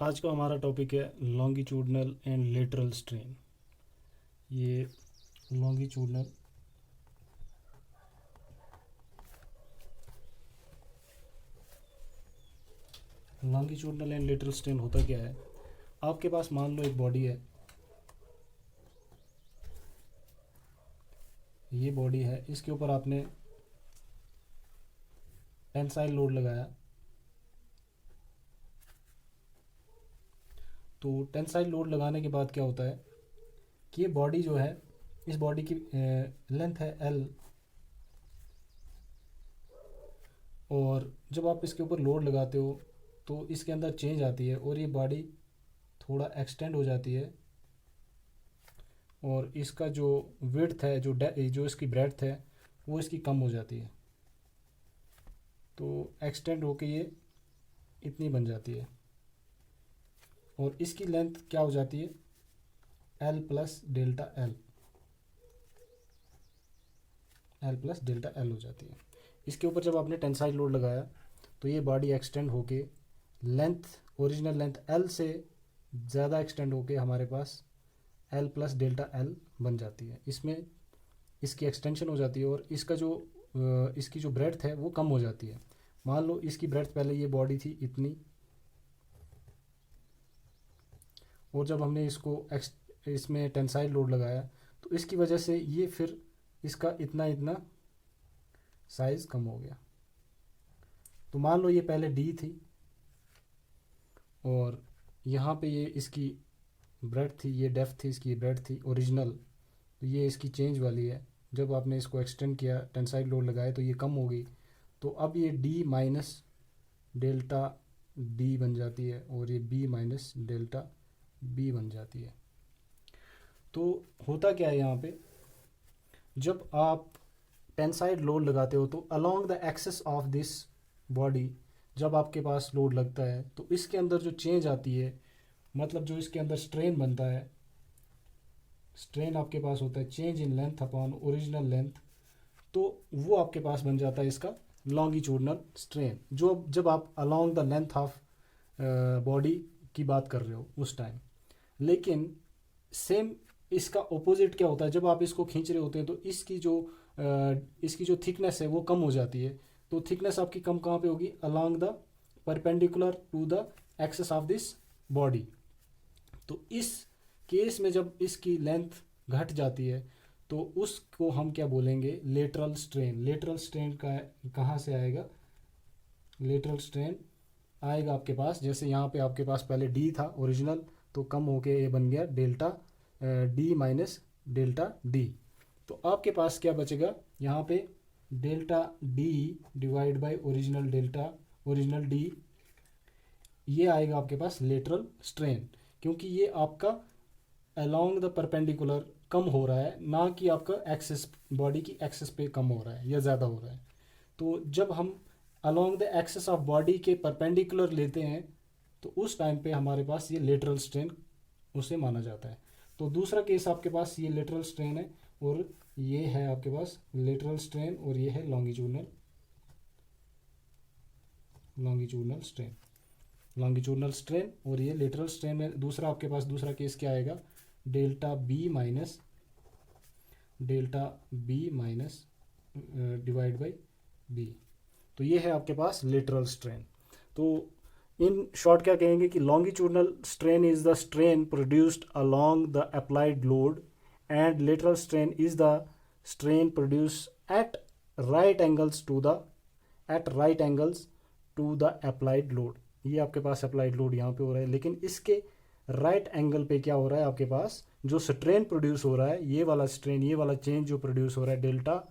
आज का हमारा टॉपिक है लॉन्गिट्यूडनल एंड लेटरल स्ट्रेन। ये longitudinal longitudinal and lateral strain होता क्या है। आपके पास मान लो एक बॉडी है, ये बॉडी है, इसके ऊपर आपने टेंसाइल लोड लगाया। तो टेंसाइल लोड लगाने के बाद क्या होता है कि ये बॉडी जो है, इस बॉडी की लेंथ है एल, और जब आप इसके ऊपर लोड लगाते हो तो इसके अंदर चेंज आती है और ये बॉडी थोड़ा एक्सटेंड हो जाती है, और इसका जो विड्थ है, जो इसकी ब्रेड्थ है, वो इसकी कम हो जाती है। तो एक्सटेंड होके ये इतनी बन जाती है और इसकी लेंथ क्या हो जाती है, L plus delta L, L plus delta L हो जाती है। इसके ऊपर जब आपने टेंसाइल लोड लगाया तो ये बॉडी एक्सटेंड होके लेंथ, ओरिजिनल लेंथ एल से ज़्यादा एक्सटेंड होके हमारे पास एल प्लस डेल्टा एल बन जाती है। इसमें इसकी एक्सटेंशन हो जाती है और इसकी जो ब्रेड्थ है वो कम हो जाती है। मान लो इसकी ब्रेड्थ पहले ये बॉडी थी इतनी, और जब हमने इसमें टेंसाइल लोड लगाया तो इसकी वजह से ये फिर इसका इतना इतना साइज़ कम हो गया। तो मान लो ये पहले डी थी और यहाँ पे ये इसकी ब्रेड्थ थी, ये डेप्थ थी, इसकी ब्रेड्थ थी ओरिजिनल, तो ये इसकी चेंज वाली है। जब आपने इसको एक्सटेंड किया, टेंसाइल लोड लगाया, तो ये कम हो गई। तो अब ये डी माइनस डेल्टा डी बन जाती है और ये बी माइनस डेल्टा बी बन जाती है। तो होता क्या है यहाँ पे, जब आप टेंसाइल लोड लगाते हो तो along the axis of this body, जब आपके पास लोड लगता है तो इसके अंदर जो चेंज आती है, मतलब जो इसके अंदर स्ट्रेन बनता है, स्ट्रेन आपके पास होता है change in length upon original length, तो वो आपके पास बन जाता है इसका लॉन्गिट्यूडनल स्ट्रेन, जो जब आप along the length of body की बात कर रहे हो उस टाइम। लेकिन सेम इसका ऑपोजिट क्या होता है, जब आप इसको खींच रहे होते हैं तो इसकी जो थिकनेस है वो कम हो जाती है। तो थिकनेस आपकी कम कहाँ पे होगी, along the perpendicular to the axis of this body. तो इस केस में जब इसकी लेंथ घट जाती है तो उसको हम क्या बोलेंगे, लेटरल स्ट्रेन। लेटरल स्ट्रेन का कहाँ से आएगा, लेटरल स्ट्रेन आएगा आपके पास, जैसे यहाँ पे आपके पास पहले डी था ओरिजिनल, तो कम होके ये बन गया delta D minus delta D. तो आपके पास क्या बचेगा यहाँ पे, delta D divide by original D, ये आएगा आपके पास लेटरल स्ट्रेन, क्योंकि ये आपका अलोंग द परपेंडिकुलर कम हो रहा है, ना कि आपका एक्सेस, बॉडी की एक्सेस पे कम हो रहा है या ज़्यादा हो रहा है। तो जब हम along the axis of body के परपेंडिकुलर लेते हैं तो उस टाइम पे हमारे पास ये लेटरल स्ट्रेन उसे माना जाता है। तो दूसरा केस आपके पास ये लेटरल स्ट्रेन है और ये है आपके पास लेटरल स्ट्रेन, और ये है लॉन्गिट्यूडनल स्ट्रेन और ये लेटरल स्ट्रेन में दूसरा आपके पास दूसरा केस क्या आएगा, delta B minus divide by B. तो ये है आपके पास लेटरल स्ट्रेन। तो इन शॉर्ट क्या कहेंगे कि longitudinal strain is the strain produced along the applied load and lateral strain is the strain produced at right angles to the applied load. ये आपके पास अप्लाइड लोड यहाँ पे हो रहा है, लेकिन इसके राइट एंगल पे क्या हो रहा है, आपके पास जो स्ट्रेन प्रोड्यूस हो रहा है, ये वाला स्ट्रेन, ये वाला चेंज जो प्रोड्यूस हो रहा है डेल्टा,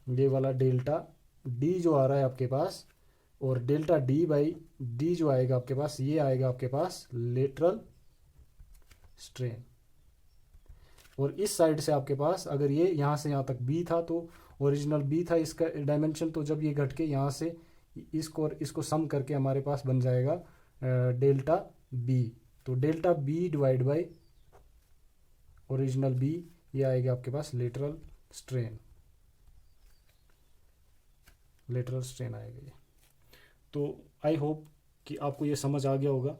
ये वाला डेल्टा डी जो आ रहा है आपके पास, और डेल्टा डी बाई डी जो आएगा आपके पास, ये आएगा आपके पास लेटरल स्ट्रेन। और इस साइड से आपके पास अगर ये यहाँ से यहाँ तक बी था, तो ओरिजिनल बी था इसका डायमेंशन, तो जब ये घट के यहाँ से इसको और इसको सम करके हमारे पास बन जाएगा डेल्टा बी। तो delta B divide by original B, ये आएगा आपके पास लेटरल स्ट्रेन आएगा ये। तो आई होप कि आपको ये समझ आ गया होगा।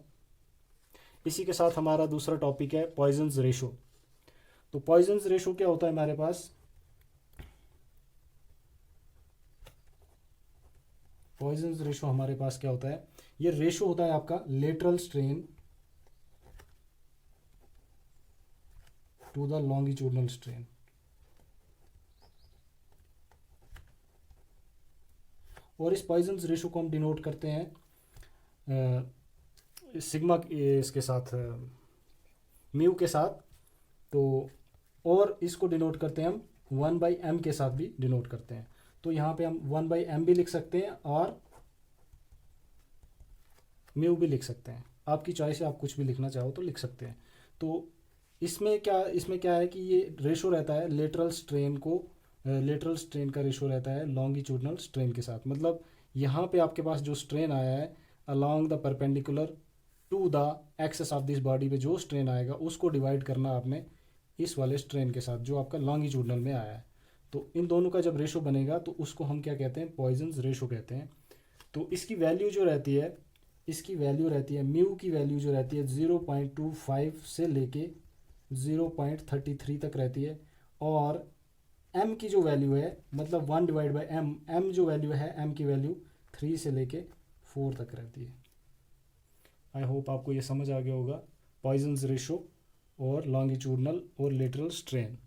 इसी के साथ हमारा दूसरा टॉपिक है पॉइजन्स रेशो। तो पॉइजन्स रेशो क्या होता है हमारे पास, पॉइजन्स रेशो हमारे पास क्या होता है, ये रेशो होता है आपका lateral strain to the longitudinal strain. और इस पॉइजन्स रेशो को हम डिनोट करते हैं सिग्मा इसके साथ, म्यू के साथ। तो और इसको डिनोट करते हैं हम 1/m के साथ भी डिनोट करते हैं। तो यहाँ पे हम 1/m भी लिख सकते हैं और म्यू भी लिख सकते हैं, आपकी चॉइस है, आप कुछ भी लिखना चाहो तो लिख सकते हैं। तो इसमें क्या है कि ये रेशो रहता है लेटरल स्ट्रेन को, लेटरल स्ट्रेन का रेशो रहता है लॉन्गिट्यूडनल स्ट्रेन के साथ। मतलब यहाँ पे आपके पास जो स्ट्रेन आया है along the perpendicular to the axis of this body पे जो स्ट्रेन आएगा उसको डिवाइड करना आपने इस वाले स्ट्रेन के साथ जो आपका लॉन्गिट्यूडनल में आया है। तो इन दोनों का जब रेशो बनेगा तो उसको हम क्या कहते हैं, पॉइजन्स रेशो कहते हैं। तो इसकी वैल्यू जो रहती है, इसकी वैल्यू रहती है, म्यू की वैल्यू जो रहती है 0.25 से लेके 0.33 तक रहती है। और m की जो वैल्यू है, मतलब 1/m, m जो वैल्यू है, m की वैल्यू 3 से लेके 4 तक रहती है। आई होप आपको ये समझ आ गया होगा पॉइजन्स रेशो और लॉन्गिट्यूडनल और लेटरल स्ट्रेन।